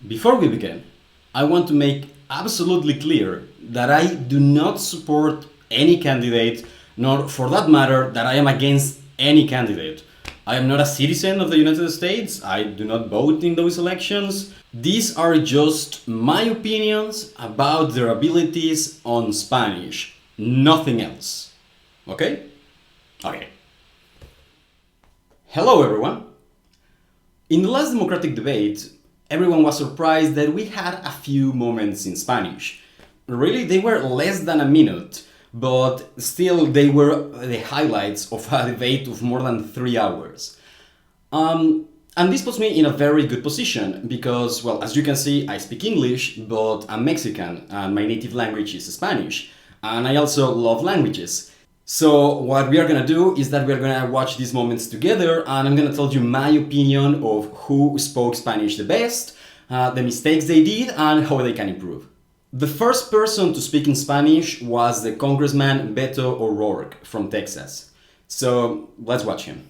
Before we begin, I want to make absolutely clear that I do not support any candidate, nor for that matter that I am against any candidate. I am not a citizen of the United States, I do not vote in those elections. These are just my opinions about their abilities on Spanish, nothing else. Okay? Okay. Hello everyone. In the last democratic debate, everyone was surprised that we had a few moments in Spanish. Really, they were less than a minute, but still they were the highlights of a debate of more than 3 hours. And this puts me in a very good position because, well, as you can see, I speak English, but I'm Mexican and my native language is Spanish. And I also love languages. So what we are gonna do is that we're gonna watch these moments together and I'm gonna tell you my opinion of who spoke Spanish the best, the mistakes they did and how they can improve. The first person to speak in Spanish was the Congressman Beto O'Rourke from Texas. So let's watch him.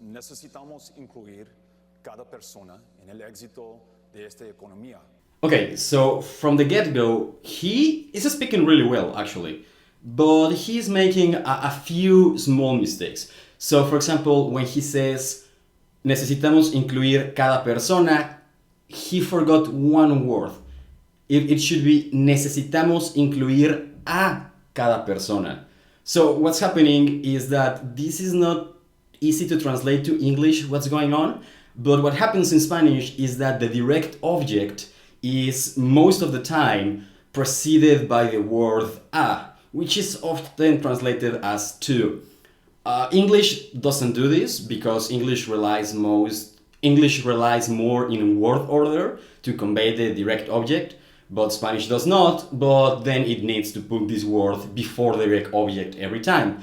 Necesitamos incluir cada persona en el éxito de esta economía. Okay, so from the get-go, he is speaking really well, actually. But he's making a few small mistakes. So, for example, when he says, necesitamos incluir cada persona, he forgot one word. It should be, necesitamos incluir a cada persona. So, what's happening is that this is not easy to translate to English what's going on, but what happens in Spanish is that the direct object is most of the time preceded by the word a, which is often translated as to. English doesn't do this because English relies more in word order to convey the direct object, but Spanish does not, but then it needs to put this word before the direct object every time.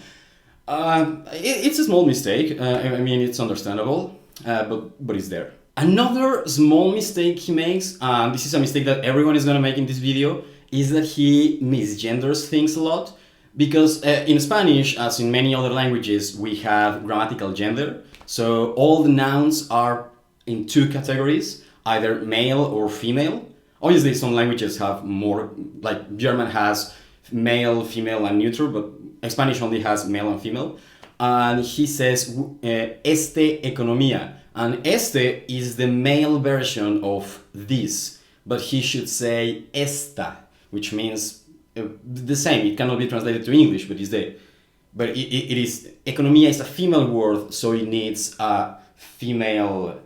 It's a small mistake, I mean it's understandable, but it's there. Another small mistake he makes, and this is a mistake that everyone is gonna make in this video, is that he misgenders things a lot. Because in Spanish, as in many other languages, we have grammatical gender. So all the nouns are in two categories, either male or female. Obviously, some languages have more, like German has male, female, and neutral, but Spanish only has male and female. And he says, este economía. And este is the male version of this, but he should say esta, which means the same. It cannot be translated to English, but it is, economía is a female word, so it needs the female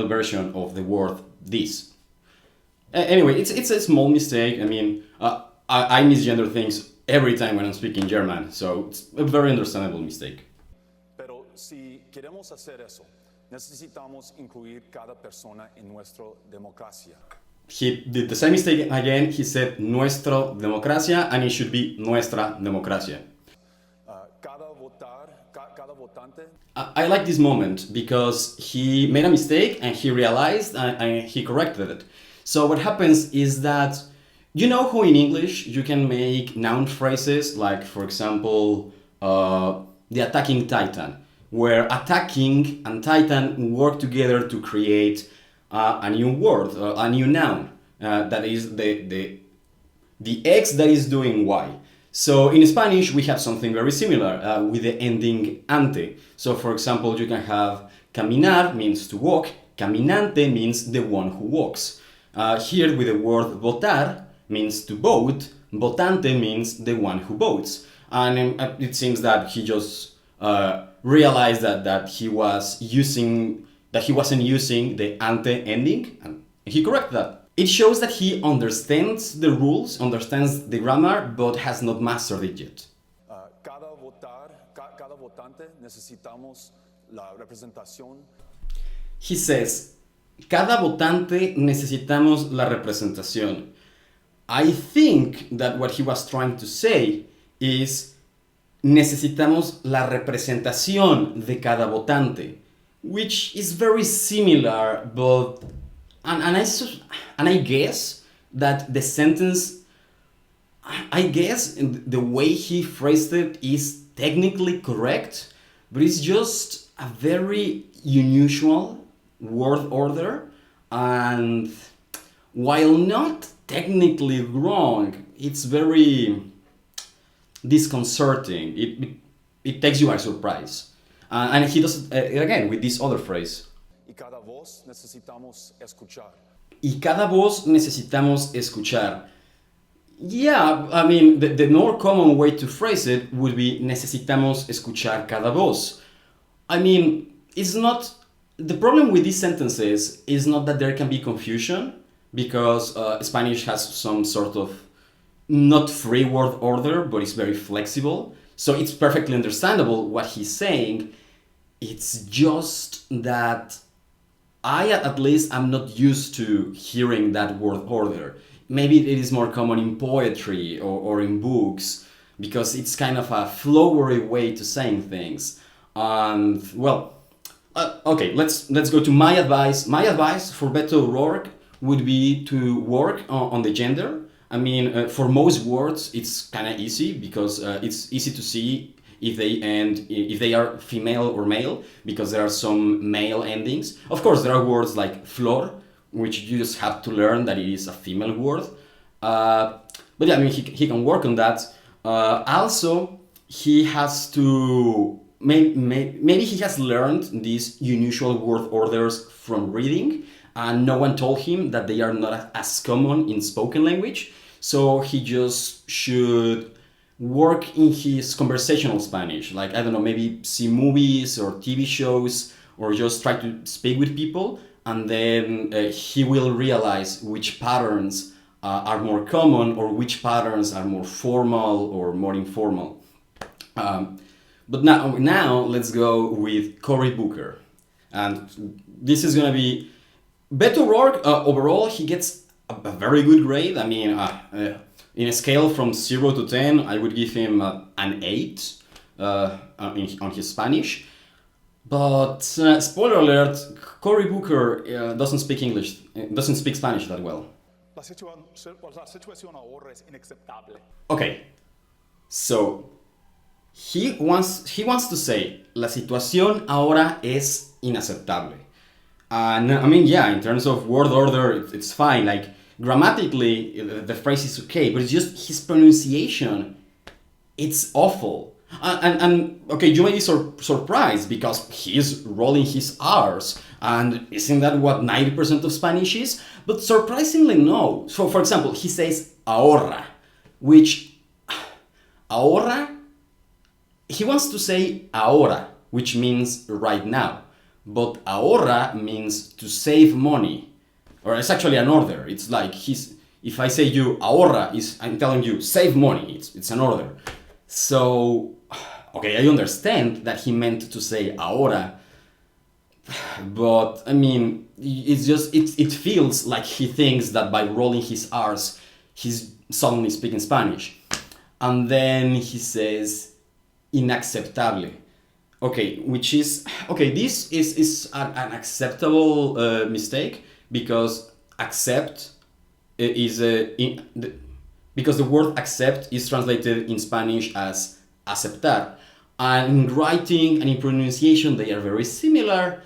version of the word this. Anyway, it's a small mistake. I mean, I misgender things every time when I'm speaking German, so it's a very understandable mistake. Pero si queremos hacer eso, necesitamos incluir cada persona en nuestra democracia. He did the same mistake again. He said nuestra democracia, and it should be nuestra democracia. Cada votante. I like this moment because he made a mistake and he realized and he corrected it. So what happens is that, you know how in English you can make noun phrases like, for example, the attacking titan, where attacking and titan work together to create a new word, a new noun, that is the X that is doing Y. So in Spanish we have something very similar with the ending ante. So for example, you can have caminar means to walk, caminante means the one who walks. Here with the word votar means to vote, votante means the one who votes. And it seems that he just realized that he wasn't using the ante ending, and he corrected that. It shows that he understands the rules, understands the grammar, but has not mastered it yet. Cada votante necesitamos la representación. He says, cada votante necesitamos la representación. I think that what he was trying to say is necesitamos la representación de cada votante, which is very similar, but and I guess that the sentence, I guess the way he phrased it is technically correct, but it's just a very unusual word order, and while not technically wrong, it's very disconcerting. It takes you by surprise. And he does it again with this other phrase. Y cada voz necesitamos escuchar. Y cada voz necesitamos escuchar. Yeah, I mean, the more common way to phrase it would be necesitamos escuchar cada voz. I mean, it's not. The problem with these sentences is not that there can be confusion, because Spanish has some sort of not free word order, but it's very flexible. So it's perfectly understandable what he's saying. It's just that I, at least, am not used to hearing that word order. Maybe it is more common in poetry or in books, because it's kind of a flowery way to saying things. And, well, okay, let's go to my advice. My advice for Beto O'Rourke would be to work on the gender. I mean, for most words, it's kind of easy, because it's easy to see if they are female or male, because there are some male endings. Of course, there are words like flor, which you just have to learn that it is a female word. But yeah, I mean, he can work on that. Also, he has to maybe he has learned these unusual word orders from reading, and no one told him that they are not as common in spoken language. So he just should work in his conversational Spanish. Like, I don't know, maybe see movies or TV shows, or just try to speak with people, and then he will realize which patterns are more common, or which patterns are more formal or more informal. But now let's go with Cory Booker. And this is going to be... Beto O'Rourke, overall, he gets a very good grade. I mean, in a scale from 0 to 10, I would give him an 8 on his Spanish. But, spoiler alert, Cory Booker doesn't speak English, doesn't speak Spanish that well. La situación ahora es inaceptable. Okay, so he wants to say, la situación ahora es inaceptable. And I mean, yeah, in terms of word order, it's fine. Like, grammatically, the phrase is okay, but it's just his pronunciation, it's awful. And okay, you may be surprised, because he's rolling his R's, and isn't that what 90% of Spanish is? But surprisingly, no. So, for example, he says ahora, which, ahora, he wants to say ahora, which means right now. But ahora means to save money. Or it's actually an order. It's like if I say you ahora, I'm telling you save money. It's an order. So, okay, I understand that he meant to say ahora, but I mean, it feels like he thinks that by rolling his R's, he's suddenly speaking Spanish. And then he says inaceptable. Okay, which is, okay, this is an acceptable mistake, because accept is because the word accept is translated in Spanish as aceptar, and in writing and in pronunciation they are very similar,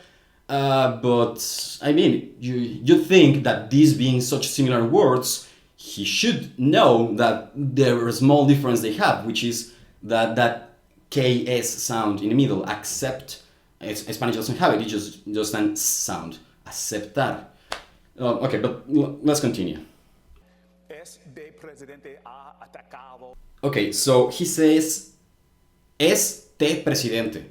but I mean, you think that these being such similar words, he should know that there are a small difference they have, which is that KS sound in the middle. Accept, Spanish doesn't have it, it's just an sound, aceptar. Okay, but let's continue. Este presidente ha atacado. Okay, so he says este presidente.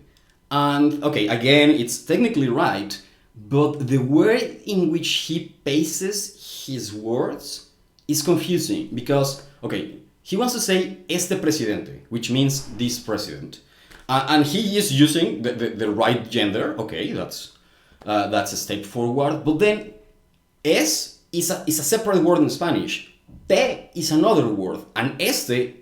And okay, again, it's technically right, but the way in which he paces his words is confusing, because, okay, he wants to say este presidente, which means this president. And he is using the right gender. Okay, that's a step forward. But then es is a separate word in Spanish. Te is another word. And este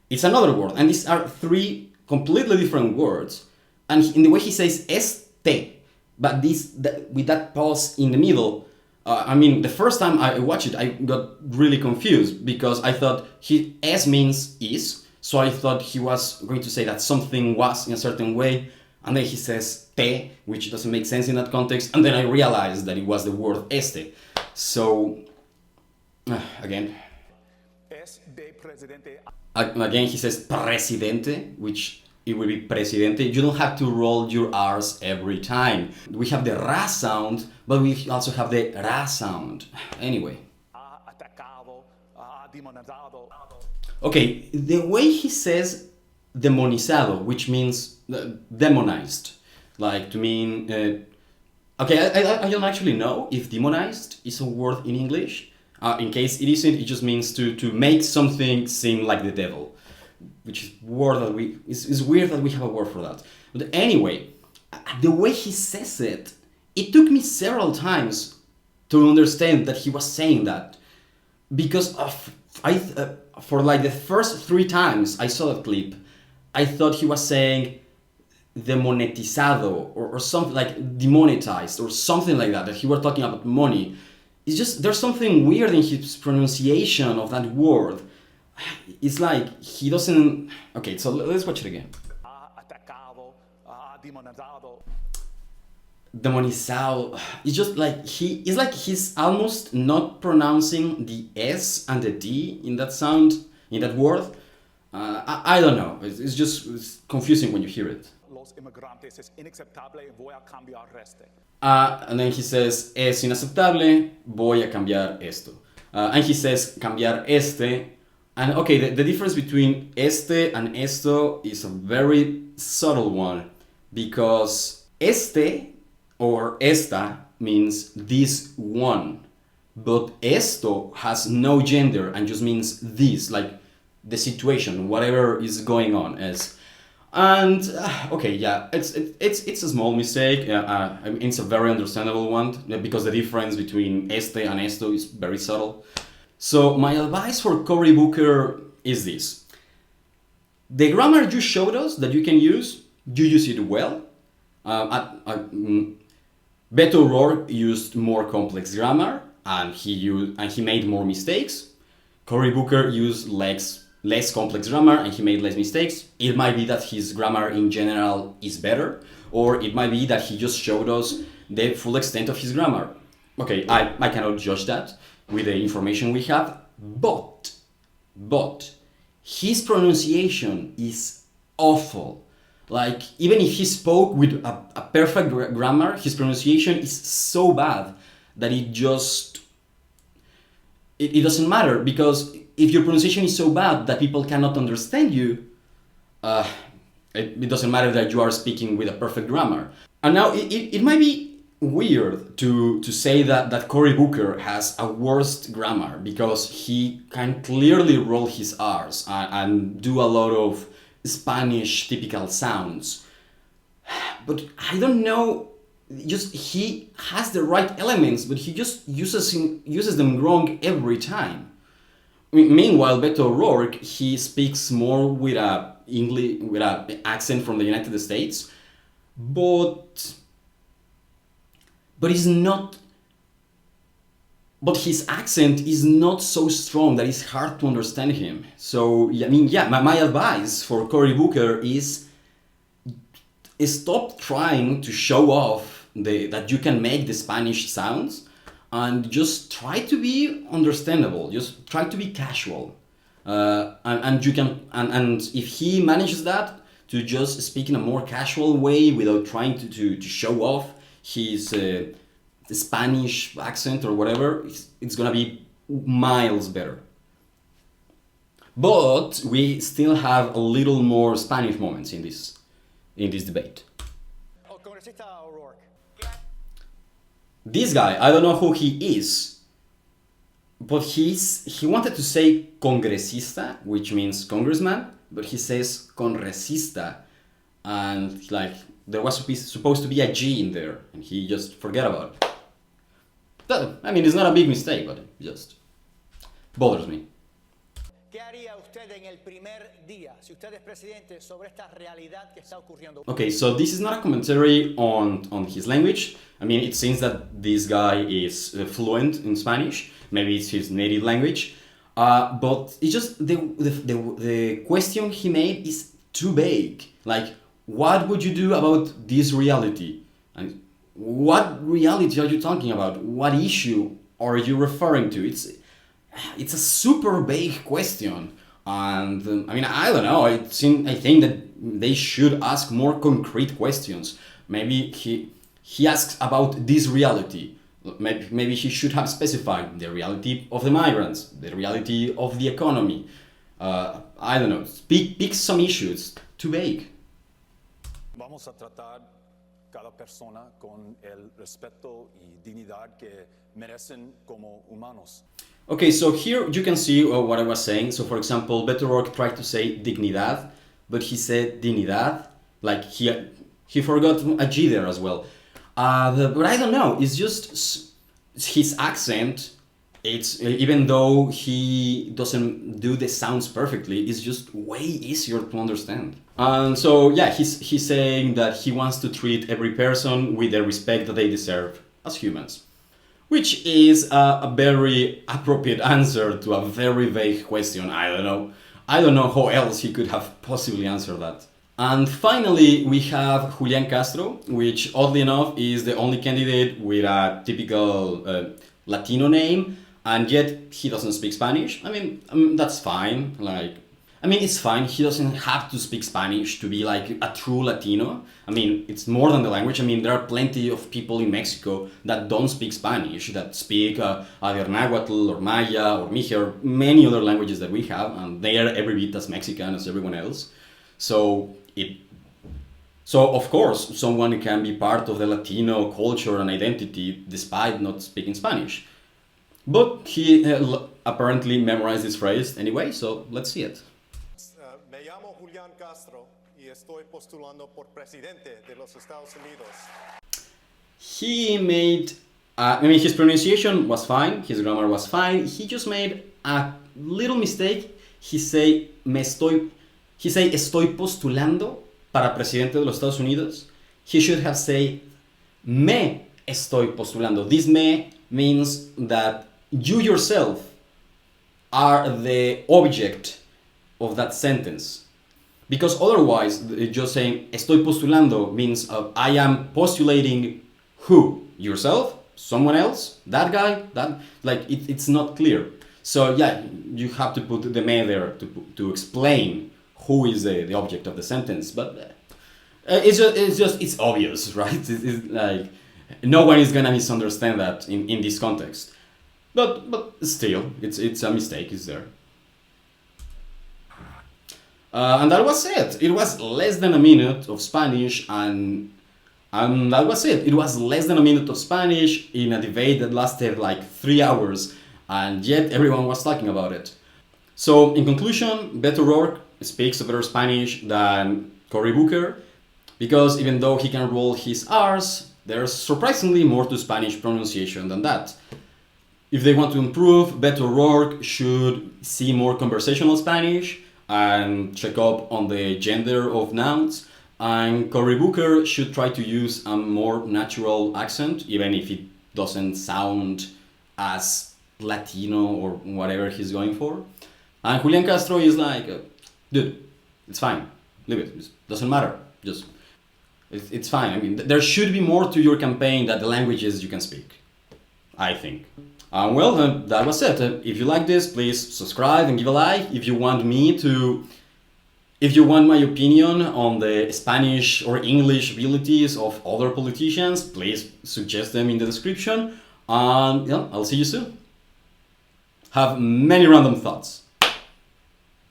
is another word. And these are three completely different words. And in the way he says este, but with that pause in the middle, I mean, the first time I watched it, I got really confused, because I thought es means is, so I thought he was going to say that something was in a certain way, and then he says te, which doesn't make sense in that context, and then I realized that it was the word este. So, Again. Es de presidente. Again, he says presidente, which it will be presidente. You don't have to roll your R's every time. We have the ra sound, but we also have the ra sound. Anyway. Ha atacado, ha demonizado. Okay, the way he says demonizado, which means demonized, like to mean. Okay, I don't actually know if demonized is a word in English. In case it isn't, it just means to make something seem like the devil, which is word that it's weird that we have a word for that. But anyway, the way he says it, it took me several times to understand that he was saying that, because for like the first 3 times I saw that clip, I thought he was saying demonetizado or something like demonetized or something like that he was talking about money. It's just there's something weird in his pronunciation of that word. It's like he doesn't. Okay, so let's watch it again. Ha atacado, ha demonizado. Demonizado. It's just like it's like he's almost not pronouncing the S and the D in that sound, in that word. I don't know. It's confusing when you hear it. Los inmigrantes es inaceptable, voy a cambiar este. And then he says, es inaceptable, voy a cambiar esto. And he says, cambiar este. And okay, the difference between este and esto is a very subtle one, because este or esta means this one, but esto has no gender and just means this, like the situation, whatever is going on is. And okay, yeah, it's a small mistake. I mean, it's a very understandable one because the difference between este and esto is very subtle. So my advice for Cory Booker is this: the grammar you showed us that you can use, you use it well. Beto O'Rourke used more complex grammar and he made more mistakes. Cory Booker used less complex grammar and he made less mistakes. It might be that his grammar in general is better, or it might be that he just showed us the full extent of his grammar. Okay, I cannot judge that with the information we have, but his pronunciation is awful. Like, even if he spoke with a perfect grammar, his pronunciation is so bad that it doesn't matter, because if your pronunciation is so bad that people cannot understand you, it doesn't matter that you are speaking with a perfect grammar. And now it might be weird to say that Cory Booker has a worst grammar, because he can clearly roll his R's and do a lot of Spanish typical sounds. But I don't know, just he has the right elements, but he just uses them wrong every time. Meanwhile, Beto O'Rourke, he speaks more with a accent from the United States, but he's not. But his accent is not so strong that it's hard to understand him. So I mean, yeah, my advice for Cory Booker is stop trying to show off that you can make the Spanish sounds, and just try to be understandable. Just try to be casual, and you can. And if he manages that, to just speak in a more casual way without trying to show off his Spanish accent or whatever, it's gonna be miles better. But we still have a little more Spanish moments in this debate. Congresista O'Rourke. This guy, I don't know who he is, but he wanted to say congresista, which means congressman, but he says congresista, and like there was supposed to be a G in there, and he just forgot about it. I mean, it's not a big mistake, but it just bothers me. ¿Qué haría usted en el primer día, si usted es presidente, sobre esta realidad que está ocurriendo? Okay, so this is not a commentary on his language. I mean, it seems that this guy is fluent in Spanish. Maybe it's his native language. But it's just the question he made is too vague. Like, what would you do about this reality? And what reality are you talking about? What issue are you referring to? it's a super vague question. And I mean, I don't know. I think that they should ask more concrete questions. Maybe he asks about this reality. Maybe he should have specified the reality of the migrants, the reality of the economy. I don't know. Pick some issues. Too vague. Vamos a tratar cada persona con el respeto y dignidad que merecen como humanos. Okay, so here you can see what I was saying. So for example, Beto O'Rourke tried to say dignidad, but he said dignidad. Like he forgot a G there as well. But I don't know. It's just his accent. It's even though he doesn't do the sounds perfectly, it's just way easier to understand. And so yeah, he's saying that he wants to treat every person with the respect that they deserve as humans, which is a very appropriate answer to a very vague question. I don't know how else he could have possibly answered that. And finally, we have Julian Castro, which oddly enough is the only candidate with a typical Latino name, and yet he doesn't speak Spanish. I mean, that's fine. It's fine. He doesn't have to speak Spanish to be like a true Latino. I mean, it's more than the language. I mean, there are plenty of people in Mexico that don't speak Spanish, that speak either Nahuatl or Maya or Mije or many other languages that we have, and they are every bit as Mexican as everyone else. So of course, someone can be part of the Latino culture and identity despite not speaking Spanish. But he apparently memorized this phrase anyway, so let's see it. Me llamo Julián Castro y estoy postulando por presidente de los Estados Unidos. He made, his pronunciation was fine, his grammar was fine. He just made a little mistake. He say estoy postulando para presidente de los Estados Unidos. He should have said me estoy postulando. This me means that you yourself are the object of that sentence. Because otherwise, just saying estoy postulando means I am postulating who? Yourself? Someone else? That guy? It's not clear. So yeah, you have to put the me there to explain who is the object of the sentence. But it's obvious, right? It's like no one is gonna misunderstand that in this context. But still, it's a mistake. It's there. And that was it. It was less than a minute of Spanish, and that was it. It was less than a minute of Spanish in a debate that lasted like 3 hours, and yet everyone was talking about it. So, in conclusion, Beto O'Rourke speaks a better Spanish than Cory Booker, because even though he can roll his R's, there's surprisingly more to Spanish pronunciation than that. If they want to improve, Beto O'Rourke should see more conversational Spanish and check up on the gender of nouns, and Cory Booker should try to use a more natural accent, even if it doesn't sound as Latino or whatever he's going for. And Julian Castro is like, dude, it's fine, leave it, it doesn't matter, just, it's fine. I mean, there should be more to your campaign than the languages you can speak, I think. That was it. If you like this, please subscribe and give a like. If you want my opinion on the Spanish or English abilities of other politicians, please suggest them in the description. And yeah, I'll see you soon. Have many random thoughts.